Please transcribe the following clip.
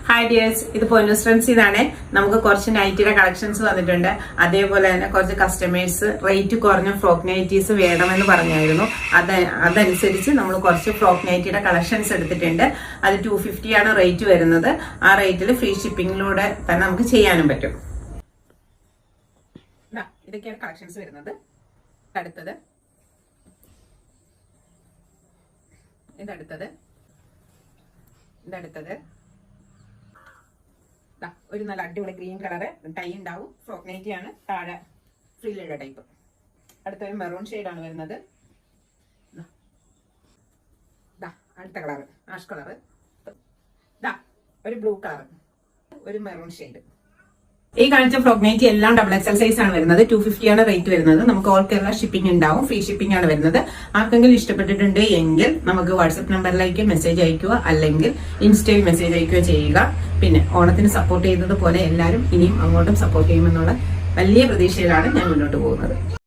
Hi dears, ഇത് Ponnoos friends. ഇതാണ് നമുക്ക് കുറച്ച് നൈറ്റിയുടെ കളക്ഷൻസ് വന്നിട്ടുണ്ട്. അതേപോലെ തന്നെ കുറച്ച് കസ്റ്റമേഴ്സ് റേറ്റ് കുറഞ്ഞ ഫ്രോക്ക് നൈറ്റീസ് വേണമെന്ന് പറഞ്ഞായിരുന്നു. അതനുസരിച്ച് നമ്മൾ കുറച്ച് ഫ്രോക്ക് നൈറ്റിയുടെ കളക്ഷൻസ് എടുത്തിട്ടുണ്ട്. അത് 250 ആണ് റേറ്റ് വരുന്നത്. ആ റേറ്റിൽ ഫ്രീ ഷിപ്പിംഗിലൂടെ തന്നെ നമുക്ക് ചെയ്യാനും പറ്റും. ഇതൊക്കെയാണ് കളക്ഷൻസ് വരുന്നത്. അടുത്തത് ഇതടുത്തത് ഒരു നല്ല അടിപൊളി ഗ്രീൻ കളറ് ടൈ ഉണ്ടാവും. ഫ്രോക്ക് നൈറ്റി ആണ്, താഴെ ഫ്രില്ലുള്ള ടൈപ്പ്. അടുത്തൊരു മെറൂൺ ഷെയ്ഡാണ് വരുന്നത്. അടുത്ത കളറ് ആഷ് കളറ്, ഒരു ബ്ലൂ കളർ, ഒരു മെറൂൺ ഷെയ്ഡ്. ഈ കാണിച്ച ഫ്രോക്ക് നൈറ്റി എല്ലാം XXL സൈസ് ആണ് വരുന്നത്. 250 ആണ് റേറ്റ് വരുന്നത്. നമുക്ക് ഓൾ കേരള ഷിപ്പിംഗ് ഉണ്ടാവും. ഫ്രീ ഷിപ്പിംഗ് ആണ് വരുന്നത്. ആർക്കെങ്കിലും ഇഷ്ടപ്പെട്ടിട്ടുണ്ട് എങ്കിൽ നമുക്ക് വാട്സ്ആപ്പ് നമ്പറിലേക്ക് മെസ്സേജ് അയക്കുക, അല്ലെങ്കിൽ ഇൻസ്റ്റയിൽ മെസ്സേജ് അയക്കുകയോ ചെയ്യുക. പിന്നെ ഓണത്തിന് സപ്പോർട്ട് ചെയ്തതുപോലെ എല്ലാവരും ഇനിയും അങ്ങോട്ടും സപ്പോർട്ട് ചെയ്യുമെന്നുള്ള വലിയ പ്രതീക്ഷയിലാണ് ഞാൻ മുന്നോട്ട് പോകുന്നത്.